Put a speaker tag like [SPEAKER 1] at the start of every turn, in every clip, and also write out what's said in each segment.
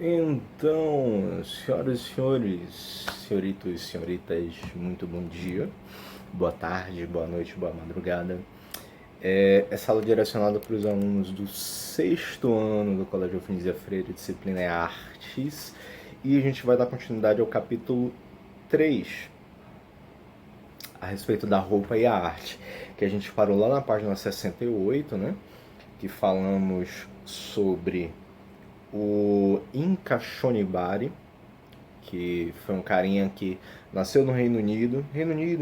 [SPEAKER 1] Então, senhoras e senhores, senhoritos e senhoritas, muito bom dia, boa tarde, boa noite, boa madrugada. Essa aula é direcionada para os alunos do sexto ano do Colégio Eufinísia Freire, disciplina é Artes, e a gente vai dar continuidade ao capítulo 3 a respeito da roupa e a arte, que a gente parou lá na página 68, né? Que falamos sobre o Inca Shonibari, que foi um carinha que nasceu no Reino Unido,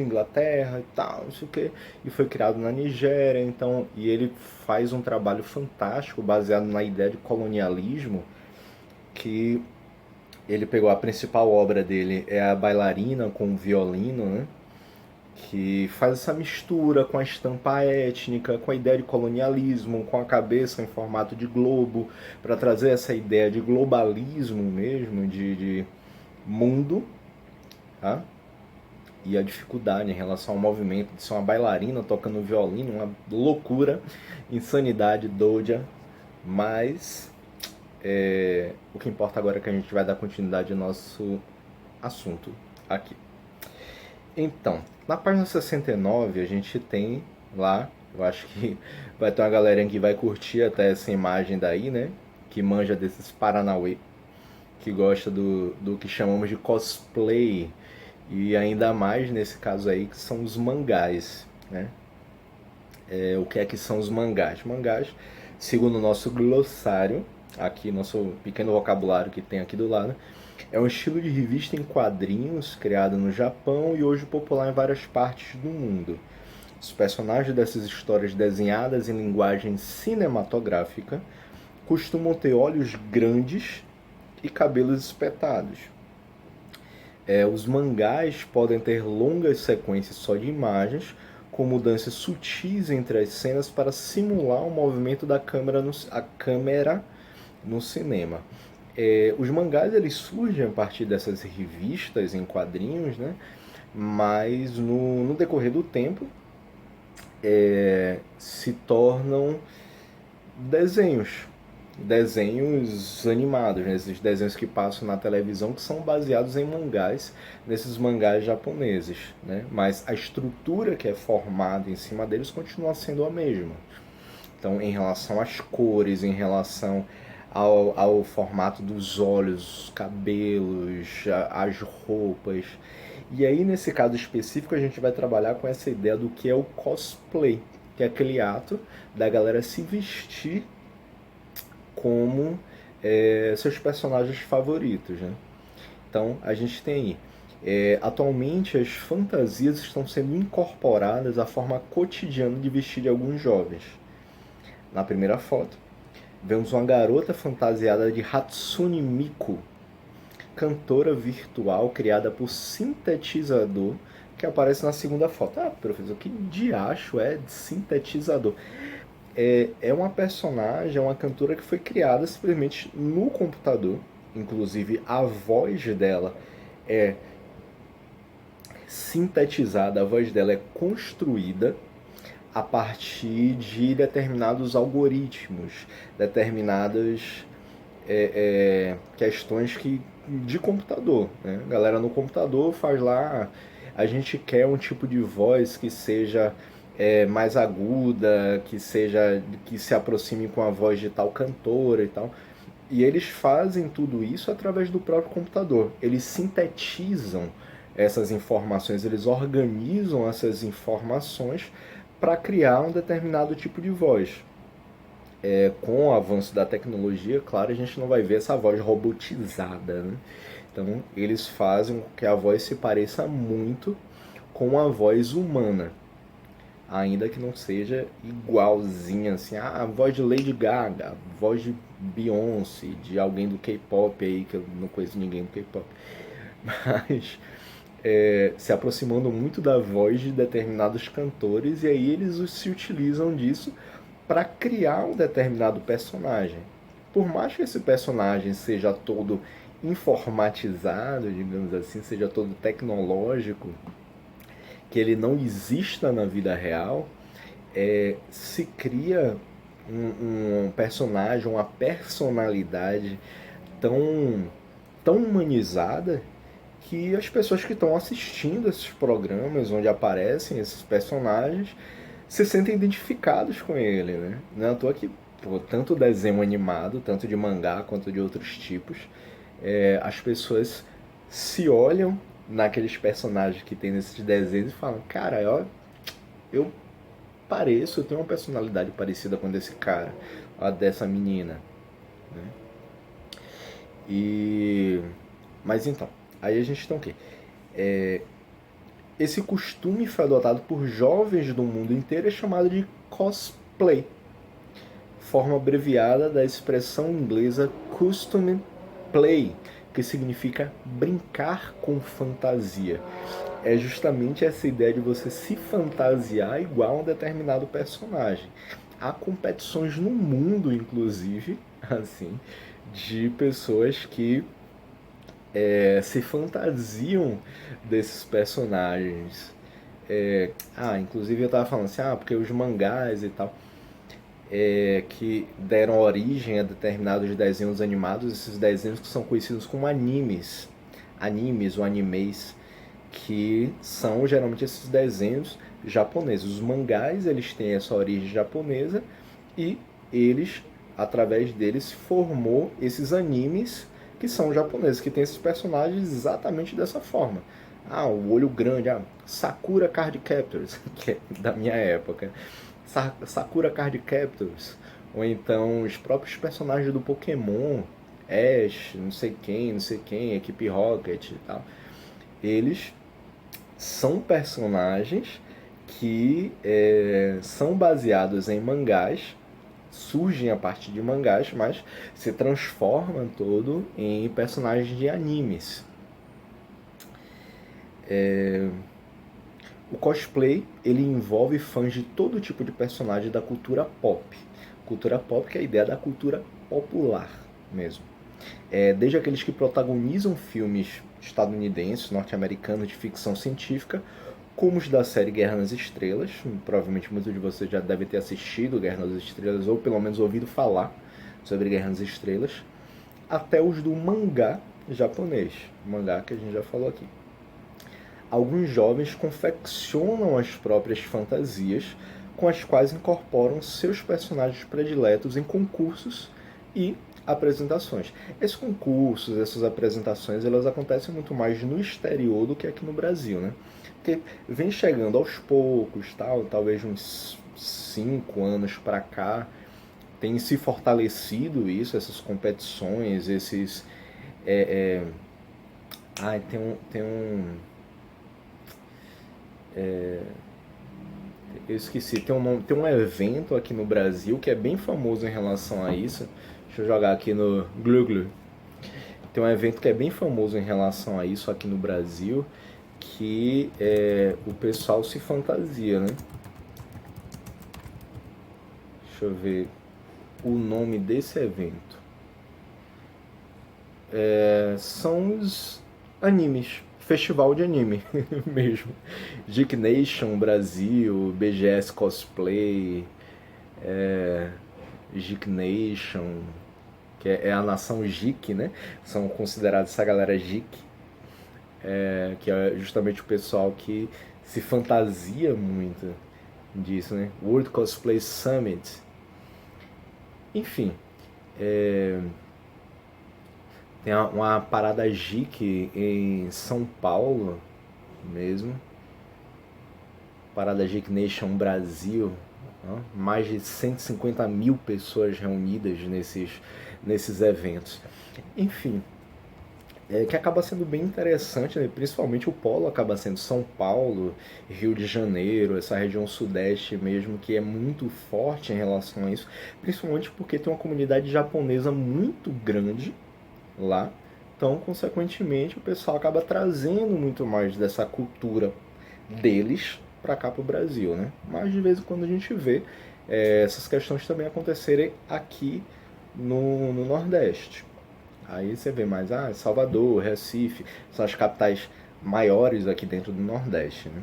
[SPEAKER 1] Inglaterra e tal, não sei o que, e foi criado na Nigéria, então, e ele faz um trabalho fantástico baseado na ideia de colonialismo, que ele pegou a principal obra dele é a bailarina com o violino, né? Que faz essa mistura com a estampa étnica, com a ideia de colonialismo, com a cabeça em formato de globo, para trazer essa ideia de globalismo mesmo, de mundo, tá? E a dificuldade em relação ao movimento de ser uma bailarina tocando violino, uma loucura, insanidade, doja, mas o que importa agora é que a gente vai dar continuidade ao nosso assunto aqui. Então, na página 69 a gente tem lá, eu acho que vai ter uma galerinha que vai curtir até essa imagem daí, né? Que manja desses Paranauê, que gosta do que chamamos de cosplay, e ainda mais nesse caso aí que são os mangás, né? O que é que são os mangás? Mangás, segundo o nosso glossário, aqui nosso pequeno vocabulário que tem aqui do lado, é um estilo de revista em quadrinhos criado no Japão e hoje popular em várias partes do mundo. Os personagens dessas histórias desenhadas em linguagem cinematográfica costumam ter olhos grandes e cabelos espetados. Os mangás podem ter longas sequências só de imagens, com mudanças sutis entre as cenas para simular o movimento da câmera no cinema. Os mangás eles surgem a partir dessas revistas em quadrinhos, né? Mas no decorrer do tempo se tornam desenhos, desenhos animados, né? Esses desenhos que passam na televisão que são baseados em mangás, nesses mangás japoneses, né? Mas a estrutura que é formada em cima deles continua sendo a mesma. Então, em relação às cores, em relação ao formato dos olhos, cabelos, as roupas. E aí, nesse caso específico, a gente vai trabalhar com essa ideia do que é o cosplay, que é aquele ato da galera se vestir como seus personagens favoritos, né? Então, a gente tem aí. Atualmente, as fantasias estão sendo incorporadas à forma cotidiana de vestir de alguns jovens. Na primeira foto, vemos uma garota fantasiada de Hatsune Miku, cantora virtual criada por sintetizador, que aparece na segunda foto. Ah, professor, que diacho é de sintetizador? É uma personagem, é uma cantora que foi criada simplesmente no computador. Inclusive, a voz dela é sintetizada, a voz dela é construída a partir de determinados algoritmos, determinadas questões de computador. Né? A galera no computador faz lá, a gente quer um tipo de voz que seja mais aguda, que se aproxime com a voz de tal cantora e tal. E eles fazem tudo isso através do próprio computador. Eles sintetizam essas informações, eles organizam essas informações para criar um determinado tipo de voz. Com o avanço da tecnologia, claro, a gente não vai ver essa voz robotizada, né? Então, eles fazem com que a voz se pareça muito com a voz humana, ainda que não seja igualzinha assim, a voz de Lady Gaga, a voz de Beyoncé, de alguém do K-pop aí, que eu não conheço ninguém do K-pop, mas se aproximando muito da voz de determinados cantores, e aí eles se utilizam disso para criar um determinado personagem. Por mais que esse personagem seja todo informatizado, digamos assim, seja todo tecnológico, que ele não exista na vida real, se cria um personagem, uma personalidade tão humanizada que as pessoas que estão assistindo esses programas onde aparecem esses personagens se sentem identificados com ele, né? Não é à toa que tanto desenho animado, tanto de mangá quanto de outros tipos, as pessoas se olham naqueles personagens que tem nesses desenhos e falam, cara, eu pareço, eu tenho uma personalidade parecida com desse cara, a dessa menina, né? Mas então, aí a gente tem o quê? Esse costume foi adotado por jovens do mundo inteiro e é chamado de cosplay, forma abreviada da expressão inglesa costume play, que significa brincar com fantasia. É justamente essa ideia de você se fantasiar igual a um determinado personagem. Há competições no mundo, inclusive, assim, de pessoas que se fantasiam desses personagens. Inclusive eu tava falando assim, porque os mangás e tal, que deram origem a determinados desenhos animados, esses desenhos que são conhecidos como animes ou animes, que são geralmente esses desenhos japoneses. Os mangás, eles têm essa origem japonesa e eles, através deles, formou esses animes que são japoneses, que tem esses personagens exatamente dessa forma. O olho grande, Sakura Card Captors, que é da minha época. Sakura Card Captors, ou então os próprios personagens do Pokémon, Ash, não sei quem, Equipe Rocket e tal. Eles são personagens que são baseados em mangás, surgem a partir de mangás, mas se transformam todo em personagens de animes. O cosplay, ele envolve fãs de todo tipo de personagem da cultura pop. Cultura pop, que é a ideia da cultura popular mesmo. Desde aqueles que protagonizam filmes estadunidenses, norte-americanos de ficção científica, como os da série Guerra nas Estrelas. Provavelmente muitos de vocês já devem ter assistido Guerra nas Estrelas, ou pelo menos ouvido falar sobre Guerra nas Estrelas, até os do mangá japonês, mangá que a gente já falou aqui. Alguns jovens confeccionam as próprias fantasias, com as quais incorporam seus personagens prediletos em concursos e apresentações. Esses concursos, essas apresentações, elas acontecem muito mais no exterior do que aqui no Brasil, né? Porque vem chegando aos poucos, talvez uns 5 anos para cá, tem se fortalecido isso, essas competições, esses... Eu esqueci, tem um evento aqui no Brasil que é bem famoso em relação a isso. Deixa eu jogar aqui no Google. Tem um evento que é bem famoso em relação a isso aqui no Brasil, que o pessoal se fantasia, né? Deixa eu ver o nome desse evento. São os animes. Festival de anime mesmo. Geek Nation Brasil, BGS Cosplay, Geek Nation, que é a nação geek, né? São considerados essa galera geek, que é justamente o pessoal que se fantasia muito disso, né? World Cosplay Summit. Enfim, tem uma parada geek em São Paulo mesmo. Parada Geek Nation Brasil. Mais de 150 mil pessoas reunidas nesses eventos. Enfim, que acaba sendo bem interessante, né? Principalmente o polo acaba sendo São Paulo, Rio de Janeiro, essa região sudeste mesmo, que é muito forte em relação a isso, principalmente porque tem uma comunidade japonesa muito grande lá, então consequentemente o pessoal acaba trazendo muito mais dessa cultura deles para cá pro Brasil, né? Mas de vez em quando a gente vê essas questões também acontecerem aqui no Nordeste. Aí você vê mais, Salvador, Recife, são as capitais maiores aqui dentro do Nordeste, né?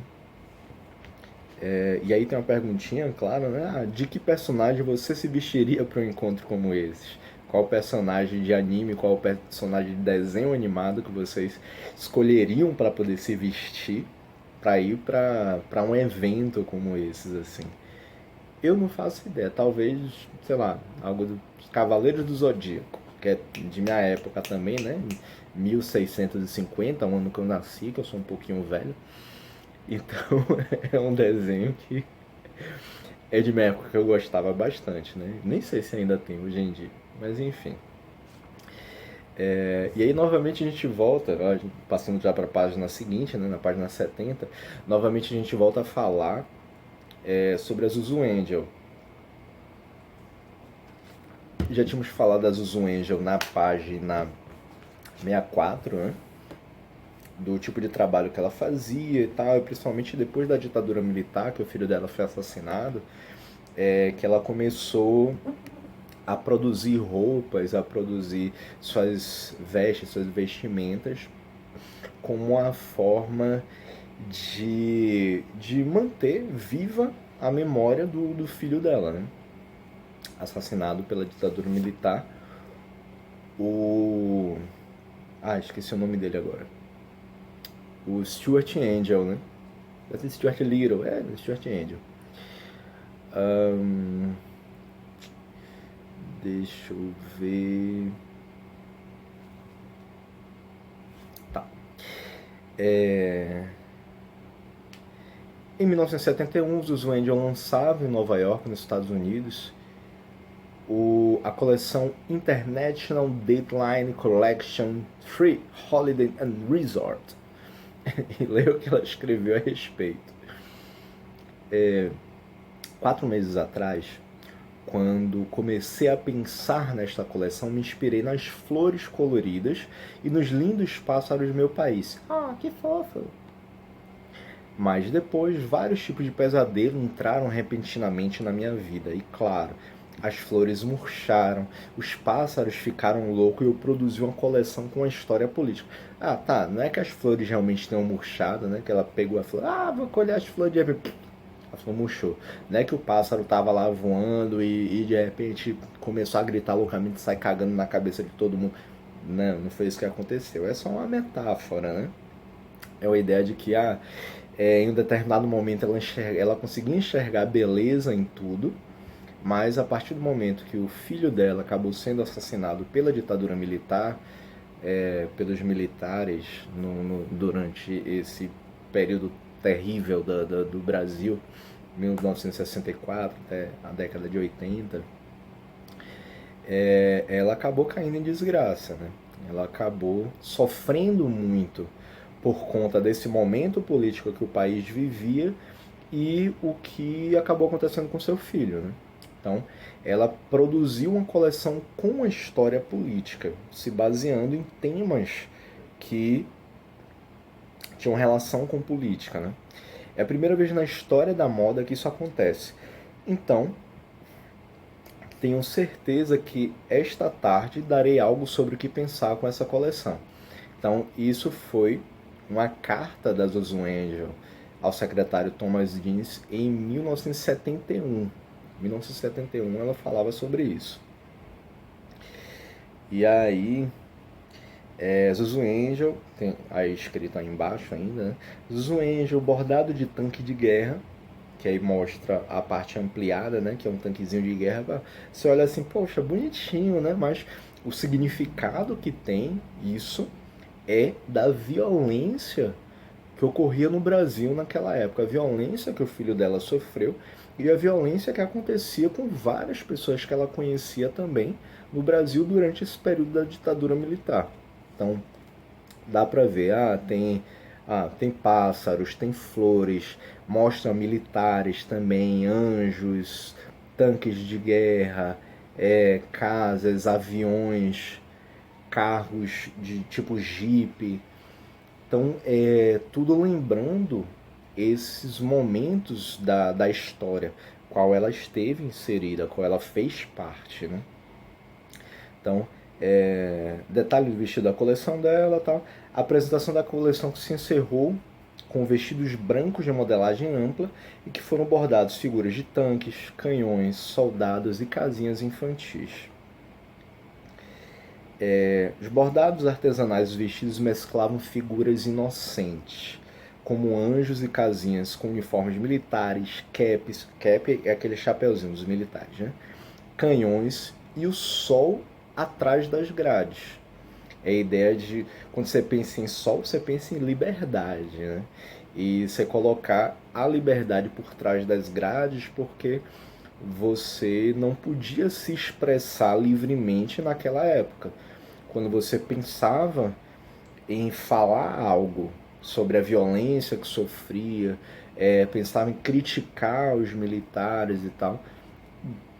[SPEAKER 1] E aí tem uma perguntinha, claro, né? De que personagem você se vestiria para um encontro como esse? Qual personagem de anime, qual personagem de desenho animado que vocês escolheriam para poder se vestir para ir para um evento como esses, assim? Eu não faço ideia. Talvez, sei lá, algo dos Cavaleiros do Zodíaco, que é de minha época também, né? 1650, o ano que eu nasci, que eu sou um pouquinho velho. Então é um desenho que é de minha época que eu gostava bastante, né? Nem sei se ainda tem hoje em dia, mas enfim. E aí novamente a gente volta, passando já para a página seguinte, né, na página 70, novamente a gente volta a falar sobre a Zuzu Angel. Já tínhamos falado da Zuzu Angel na página 64, né? Do tipo de trabalho que ela fazia e tal, e principalmente depois da ditadura militar, que o filho dela foi assassinado, que ela começou a produzir roupas, a produzir suas vestes, suas vestimentas, como uma forma de manter viva a memória do filho dela, né? Assassinado pela ditadura militar. Esqueci o nome dele agora. O Stuart Angel, né? Deve ser Stuart Little, Stuart Angel. Deixa eu ver. Tá. Em 1971, o Zuzu Angel lançava em Nova York, nos Estados Unidos, a coleção International Dateline Collection Free Holiday and Resort. E leia o que ela escreveu a respeito. 4 meses atrás, quando comecei a pensar nesta coleção, me inspirei nas flores coloridas e nos lindos pássaros do meu país. Ah, que fofo! Mas depois, vários tipos de pesadelo entraram repentinamente na minha vida. E claro, as flores murcharam, os pássaros ficaram loucos e eu produzi uma coleção com uma história política. Ah, tá, não é que as flores realmente tenham murchado, né? Que ela pegou a flor, vou colher as flores de repente. A flor murchou. Não é que o pássaro tava lá voando e de repente começou a gritar loucamente e sai cagando na cabeça de todo mundo. Não foi isso que aconteceu. É só uma metáfora, né? É a ideia de que em um determinado momento ela conseguia enxergar beleza em tudo, mas a partir do momento que o filho dela acabou sendo assassinado pela ditadura militar, pelos militares durante esse período terrível do Brasil, 1964 até a década de 80, ela acabou caindo em desgraça, né? Ela acabou sofrendo muito por conta desse momento político que o país vivia e o que acabou acontecendo com seu filho, né? Então, ela produziu uma coleção com a história política, se baseando em temas que tinham relação com política, né? É a primeira vez na história da moda que isso acontece. Então, tenho certeza que esta tarde darei algo sobre o que pensar com essa coleção. Então, isso foi uma carta da Zuzu Angel ao secretário Thomas Jeans em 1971. Em 1971 ela falava sobre isso. E aí, Zuzu Angel, tem aí escrito aí embaixo ainda, né? Zuzu Angel, bordado de tanque de guerra, que aí mostra a parte ampliada, né? Que é um tanquezinho de guerra. Você olha assim, poxa, bonitinho, né? Mas o significado que tem isso é da violência que ocorria no Brasil naquela época. A violência que o filho dela sofreu e a violência que acontecia com várias pessoas que ela conhecia também no Brasil durante esse período da ditadura militar. Então, dá pra ver, tem pássaros, tem flores, mostra militares também, anjos, tanques de guerra, casas, aviões, carros de tipo Jeep. Então, tudo lembrando esses momentos da história, qual ela esteve inserida, qual ela fez parte, né? Então, detalhe do vestido da coleção dela, tal. A apresentação da coleção que se encerrou com vestidos brancos de modelagem ampla e que foram bordados figuras de tanques, canhões, soldados e casinhas infantis. Os bordados artesanais, os vestidos mesclavam figuras inocentes, como anjos e casinhas com uniformes militares, caps, cap é aquele chapeuzinho dos militares, né? Canhões e o sol atrás das grades. É a ideia de, quando você pensa em sol, você pensa em liberdade, né? E você colocar a liberdade por trás das grades, porque você não podia se expressar livremente naquela época. Quando você pensava em falar algo sobre a violência que sofria, pensava em criticar os militares e tal,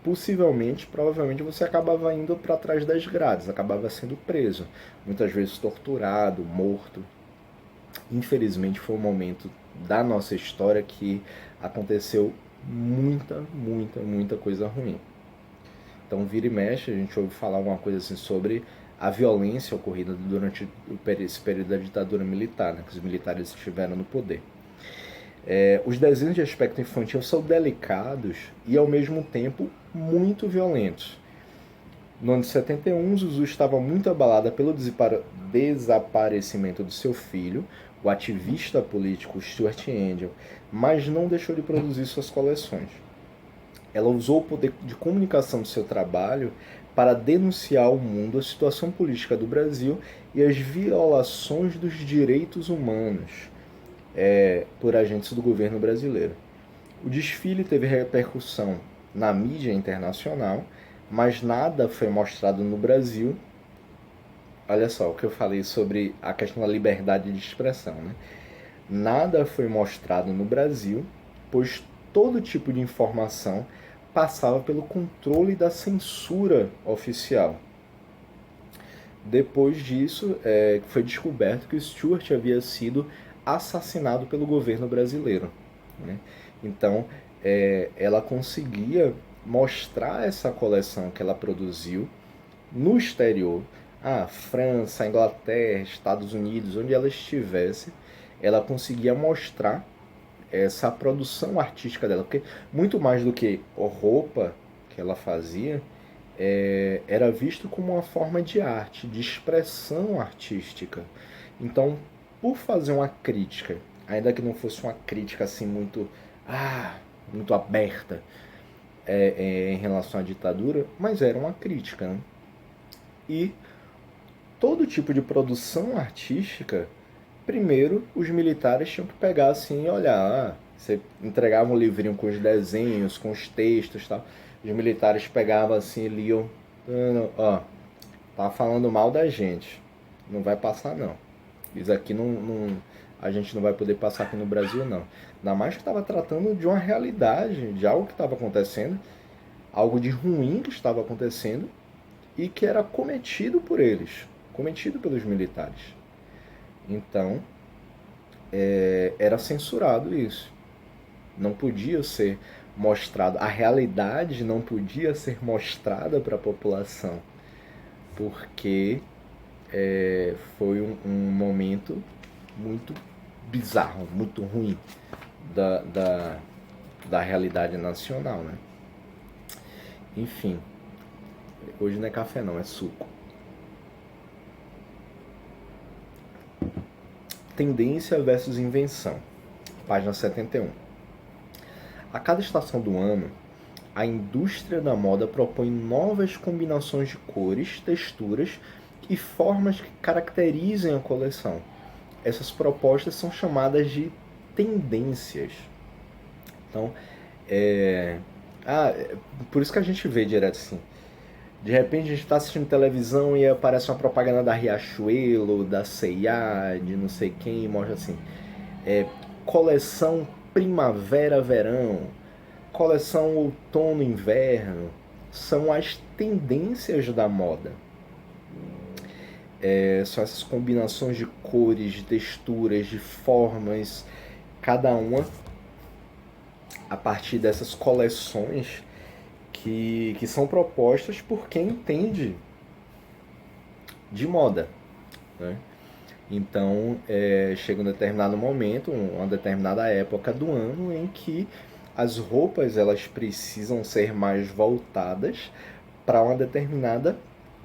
[SPEAKER 1] possivelmente, provavelmente você acabava indo para trás das grades, acabava sendo preso, muitas vezes torturado, morto. Infelizmente foi um momento da nossa história que aconteceu muita coisa ruim. Então, vira e mexe, a gente ouve falar alguma coisa assim sobre a violência ocorrida durante esse período da ditadura militar, né, que os militares estiveram no poder. Os desenhos de aspecto infantil são delicados e, ao mesmo tempo, muito violentos. No ano de 71, Zuzu estava muito abalada pelo desaparecimento do seu filho, o ativista político Stuart Angel, mas não deixou de produzir suas coleções. Ela usou o poder de comunicação do seu trabalho para denunciar ao mundo a situação política do Brasil e as violações dos direitos humanos por agentes do governo brasileiro. O desfile teve repercussão na mídia internacional, mas nada foi mostrado no Brasil. Olha só o que eu falei sobre a questão da liberdade de expressão, né? Nada foi mostrado no Brasil, pois todo tipo de informação passava pelo controle da censura oficial. Depois disso, foi descoberto que Stuart havia sido assassinado pelo governo brasileiro, né? Então, ela conseguia mostrar essa coleção que ela produziu no exterior, França, Inglaterra, Estados Unidos, onde ela estivesse, ela conseguia mostrar essa produção artística dela, porque muito mais do que roupa que ela fazia, era visto como uma forma de arte, de expressão artística. Então, por fazer uma crítica, ainda que não fosse uma crítica assim muito aberta em relação à ditadura, mas era uma crítica, né? E todo tipo de produção artística, primeiro os militares tinham que pegar assim e olhar. Você entregava um livrinho com os desenhos, com os textos e tal. Os militares pegavam assim e liam. Tá falando mal da gente. Não vai passar não. Isso aqui a gente não vai poder passar aqui no Brasil não. Ainda mais que estava tratando de uma realidade, de algo que estava acontecendo, algo de ruim que estava acontecendo e que era cometido por eles, cometido pelos militares. Então, era censurado isso. Não podia ser mostrado, a realidade não podia ser mostrada para a população, porque foi um momento muito bizarro, muito ruim da realidade nacional, né? Enfim, hoje não é café não, é suco. Tendência versus invenção, página 71. A cada estação do ano, a indústria da moda propõe novas combinações de cores, texturas e formas que caracterizem a coleção. Essas propostas são chamadas de tendências. Então, por isso que a gente vê direto assim. De repente a gente está assistindo televisão e aparece uma propaganda da Riachuelo, da C&A, de não sei quem, e mostra assim, coleção primavera-verão, coleção outono-inverno, são as tendências da moda. São essas combinações de cores, de texturas, de formas, cada uma a partir dessas coleções que são propostas por quem entende de moda, né? Então, chega um determinado momento, uma determinada época do ano em que as roupas elas precisam ser mais voltadas para uma determinada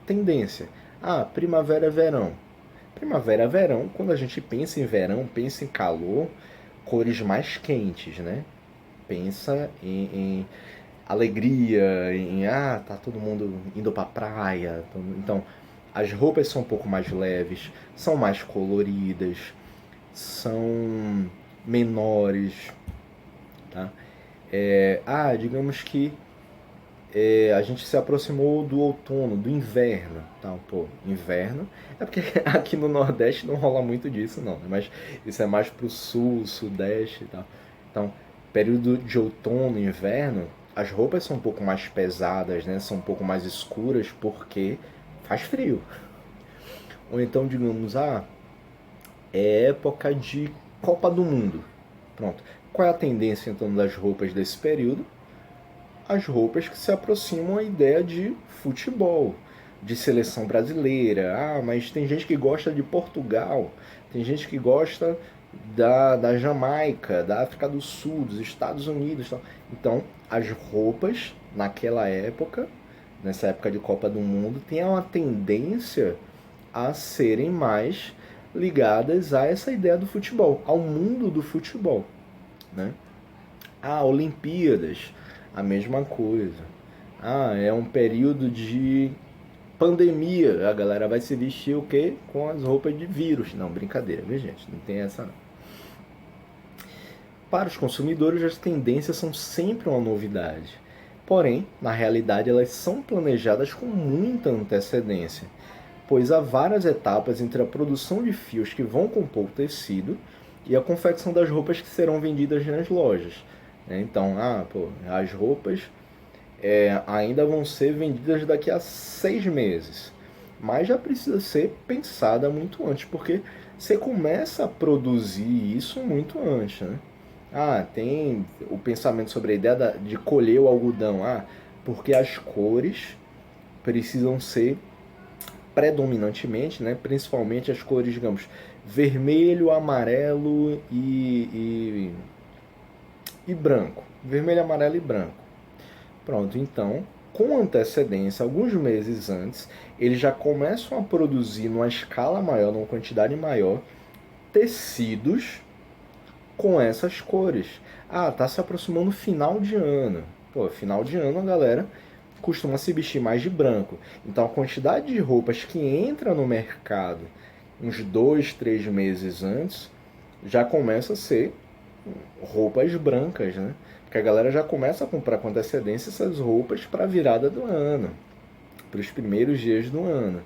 [SPEAKER 1] tendência. Ah, primavera, verão. Primavera, verão, quando a gente pensa em verão, pensa em calor, cores mais quentes, né? Pensa em alegria, tá todo mundo indo pra praia. Então, as roupas são um pouco mais leves, são mais coloridas, são menores, tá? Digamos que a gente se aproximou do outono, do inverno, tá? Pô, inverno é porque aqui no Nordeste não rola muito disso, não, né? Mas isso é mais pro Sul, Sudeste e tal. Então, período de outono, inverno, as roupas são um pouco mais pesadas, né? São um pouco mais escuras porque faz frio. Ou então, digamos, é época de Copa do Mundo. Pronto. Qual é a tendência então das roupas desse período? As roupas que se aproximam à ideia de futebol, de seleção brasileira. Mas tem gente que gosta de Portugal, tem gente que gosta da Jamaica, da África do Sul, dos Estados Unidos. Então, as roupas naquela época, nessa época de Copa do Mundo, têm uma tendência a serem mais ligadas a essa ideia do futebol, ao mundo do futebol, né? Olimpíadas, a mesma coisa. É um período de pandemia, a galera vai se vestir o quê? Com as roupas de vírus. Não, brincadeira, viu, gente? Não tem essa não. Para os consumidores, as tendências são sempre uma novidade. Porém, na realidade, elas são planejadas com muita antecedência, pois há várias etapas entre a produção de fios que vão compor o tecido e a confecção das roupas que serão vendidas nas lojas. Então, as roupas ainda vão ser vendidas daqui a 6 meses, mas já precisa ser pensada muito antes, porque você começa a produzir isso muito antes, né? Tem o pensamento sobre a ideia de colher o algodão, porque as cores precisam ser predominantemente, né, principalmente as cores, digamos, vermelho, amarelo e branco. Vermelho, amarelo e branco. Pronto, então, com antecedência, alguns meses antes, eles já começam a produzir numa escala maior, numa quantidade maior, tecidos com essas cores. Tá se aproximando o final de ano. Final de ano a galera costuma se vestir mais de branco. Então a quantidade de roupas que entra no mercado uns 2, 3 meses antes já começa a ser roupas brancas, né? Porque a galera já começa a comprar com antecedência essas roupas para a virada do ano, para os primeiros dias do ano,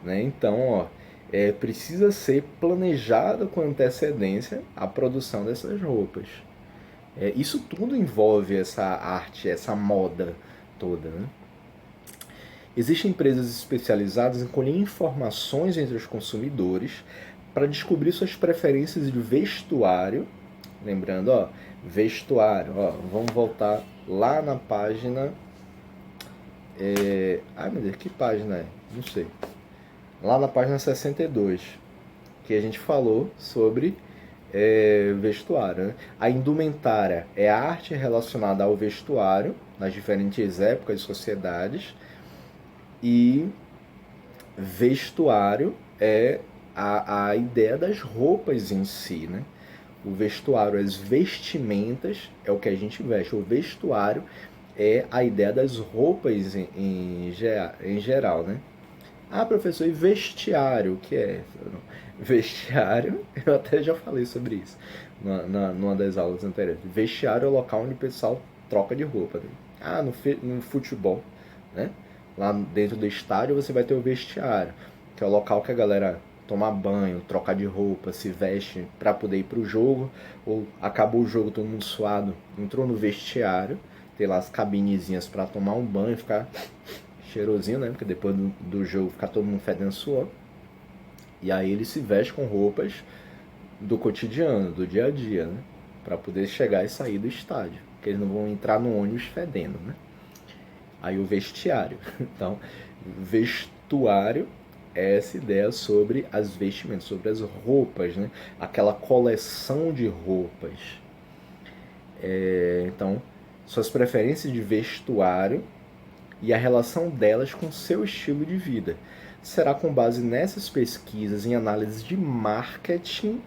[SPEAKER 1] né? Então, precisa ser planejado com antecedência a produção dessas roupas. Isso tudo envolve essa arte, essa moda toda, né? Existem empresas especializadas em colher informações entre os consumidores para descobrir suas preferências de vestuário. Lembrando, vestuário, vamos voltar lá na página. Meu Deus, que página é? Não sei. Lá na página 62, que a gente falou sobre vestuário, né? A indumentária é a arte relacionada ao vestuário nas diferentes épocas e sociedades. E vestuário é a ideia das roupas em si, né? O vestuário, as vestimentas é o que a gente veste. O vestuário é a ideia das roupas em geral, né? Professor, e vestiário, o que é? Vestiário, eu até já falei sobre isso numa das aulas anteriores. Vestiário é o local onde o pessoal troca de roupa. No futebol, né? Lá dentro do estádio você vai ter o vestiário, que é o local que a galera toma banho, troca de roupa, se veste para poder ir pro jogo, ou acabou o jogo, todo mundo suado, entrou no vestiário, tem lá as cabinezinhas para tomar um banho, ficar cheirosinho, né? Porque depois do jogo fica todo mundo fedendo suor. E aí ele se veste com roupas do cotidiano, do dia a dia, né? Para poder chegar e sair do estádio, porque eles não vão entrar no ônibus fedendo, né? Aí o vestiário. Então, vestuário é essa ideia sobre as vestimentas, sobre as roupas, né? Aquela coleção de roupas. Então, suas preferências de vestuário e a relação delas com seu estilo de vida. será com base nessas pesquisas em análises de marketing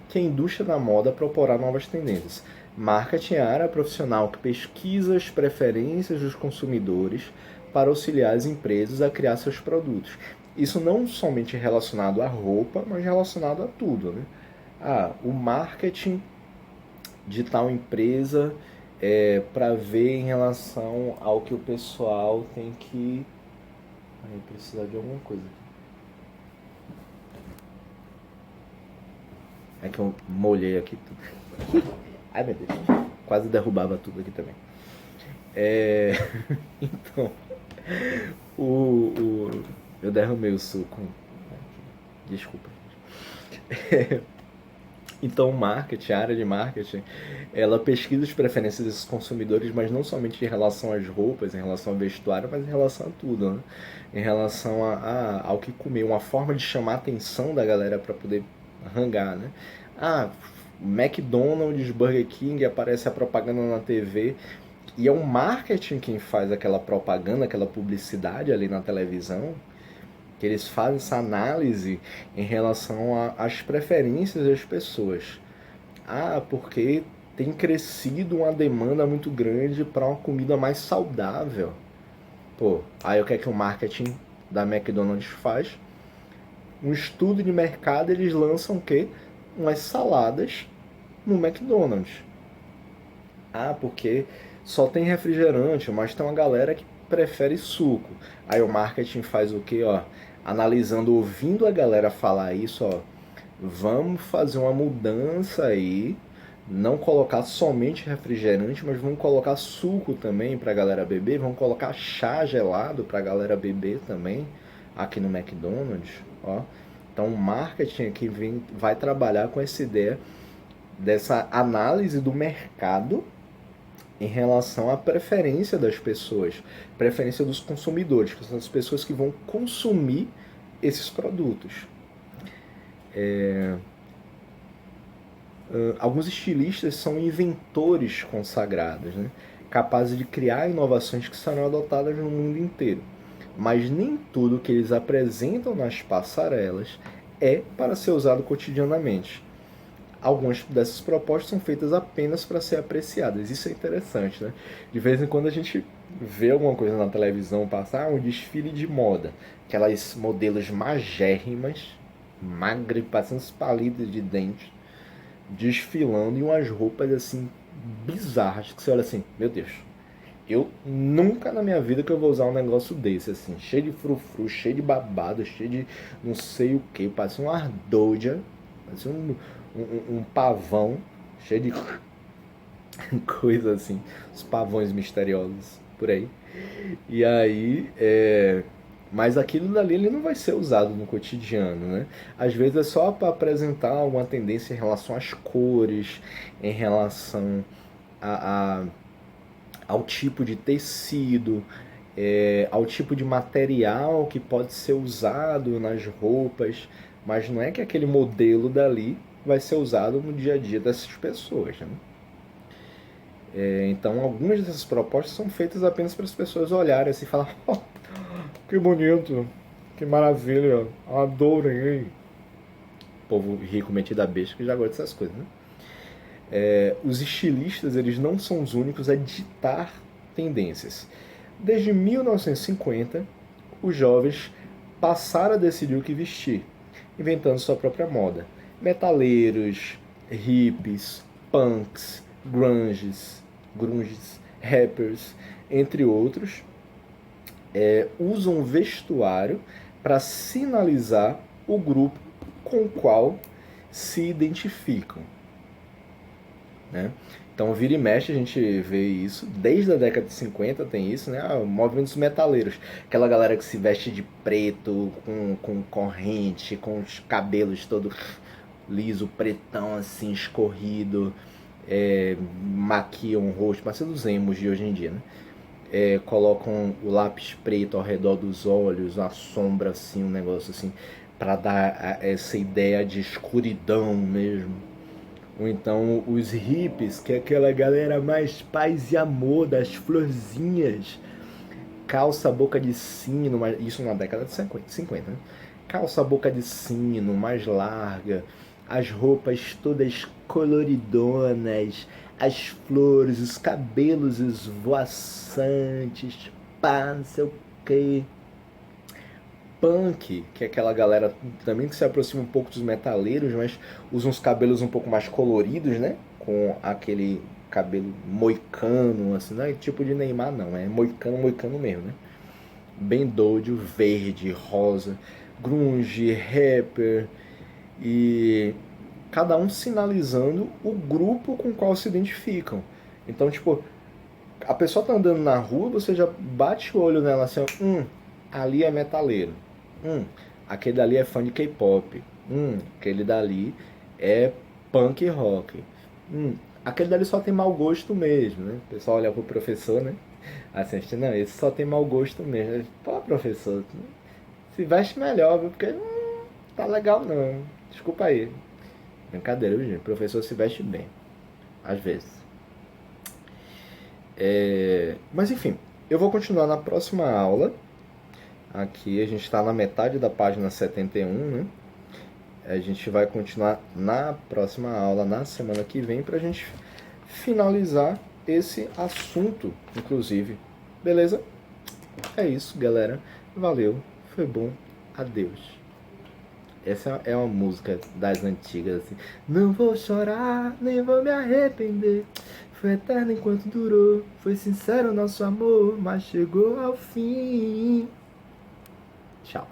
[SPEAKER 1] que a indústria da moda proporá novas tendências. Marketing é a área profissional que pesquisa as preferências dos consumidores para auxiliar as empresas a criar seus produtos. Isso não somente relacionado à roupa, mas relacionado a tudo, né? O marketing de tal empresa para ver em relação ao que o pessoal tem que... precisar de alguma coisa. É que eu molhei aqui tudo. Ai, meu Deus. Quase derrubava tudo aqui também. Então, eu derramei o suco. Desculpa. Então, o marketing, a área de marketing, ela pesquisa as preferências desses consumidores, mas não somente em relação às roupas, em relação ao vestuário, mas em relação a tudo, né? Em relação ao que comer, uma forma de chamar a atenção da galera para poder rangar, né? McDonald's, Burger King, aparece a propaganda na TV e é o marketing quem faz aquela propaganda, aquela publicidade ali na televisão, que eles fazem essa análise em relação às preferências das pessoas. Porque tem crescido uma demanda muito grande para uma comida mais saudável. Aí o que é que o marketing da McDonald's faz? Um estudo de mercado, eles lançam o quê? Umas saladas no McDonald's. Porque só tem refrigerante, mas tem uma galera que prefere suco. Aí o marketing faz o quê? Analisando, ouvindo a galera falar isso, vamos fazer uma mudança aí, não colocar somente refrigerante, mas vamos colocar suco também pra galera beber, vamos colocar chá gelado pra galera beber também aqui no McDonald's, Então o marketing aqui vai trabalhar com essa ideia dessa análise do mercado em relação à preferência das pessoas, preferência dos consumidores, que são as pessoas que vão consumir esses produtos. Alguns estilistas são inventores consagrados, né? Capazes de criar inovações que serão adotadas no mundo inteiro. Mas nem tudo que eles apresentam nas passarelas é para ser usado cotidianamente. Algumas dessas propostas são feitas apenas para ser apreciadas. Isso é interessante, né? De vez em quando a gente vê alguma coisa na televisão passar, um desfile de moda. Aquelas modelos magérrimas, magras, passando os palitos de dente, desfilando em umas roupas assim, bizarras, que você olha assim, meu Deus, eu nunca na minha vida que eu vou usar um negócio desse, assim, cheio de frufru, cheio de babado, cheio de não sei o que, parece um ardoja, parece um pavão cheio de coisa assim, os pavões misteriosos por aí. E aí, mas aquilo dali ele não vai ser usado no cotidiano, né? Às vezes é só para apresentar alguma tendência em relação às cores, em relação ao tipo de tecido, ao tipo de material que pode ser usado nas roupas, mas não é que aquele modelo dali vai ser usado no dia a dia dessas pessoas, né? Então algumas dessas propostas são feitas apenas para as pessoas olharem assim e falar, que bonito, que maravilha, adorei. Povo rico metido a besta que já gosta dessas coisas, né? Os estilistas, eles não são os únicos a ditar tendências. Desde 1950, os jovens passaram a decidir o que vestir, inventando sua própria moda. Metaleiros, hippies, punks, grunges, rappers, entre outros, usam vestuário para sinalizar o grupo com o qual se identificam, né? Então, vira e mexe, a gente vê isso. Desde a década de 50 tem isso, né? O movimento dos metaleiros. Aquela galera que se veste de preto, com corrente, com os cabelos todo liso, pretão, assim, escorrido. Maquiam o rosto, parecendo os emos de hoje em dia, né? Colocam o lápis preto ao redor dos olhos, a sombra, assim, um negócio assim, para dar essa ideia de escuridão mesmo. Ou então os hippies, que é aquela galera mais paz e amor, das florzinhas. calça boca de sino, isso na década de 50, né? Calça boca de sino, mais larga, as roupas todas coloridonas, as flores, os cabelos esvoaçantes, pá, não sei o que. Punk, que é aquela galera também que se aproxima um pouco dos metaleiros, mas usa uns cabelos um pouco mais coloridos, né? Com aquele cabelo moicano, assim, não é tipo de Neymar não, é moicano, moicano mesmo, né? Bem doido, verde, rosa, grunge, rapper e cada um sinalizando o grupo com o qual se identificam. Então, tipo, a pessoa tá andando na rua, você já bate o olho nela assim, ali é metaleiro. Aquele dali é fã de K-pop. Aquele dali é punk rock. Aquele dali só tem mau gosto mesmo, né? O pessoal olha pro professor, né? Assim, não, esse só tem mau gosto mesmo. Pô, professor, se veste melhor, viu? Porque não tá legal não. Desculpa aí. Brincadeira, viu, gente? O professor se veste bem. Às vezes. Mas enfim, eu vou continuar na próxima aula. Aqui a gente está na metade da página 71, né? A gente vai continuar na próxima aula, na semana que vem, para a gente finalizar esse assunto, inclusive. Beleza? É isso, galera. Valeu, foi bom, adeus. Essa é uma música das antigas, assim. Não vou chorar, nem vou me arrepender. Foi eterno enquanto durou. Foi sincero o nosso amor, mas chegou ao fim. Tchau.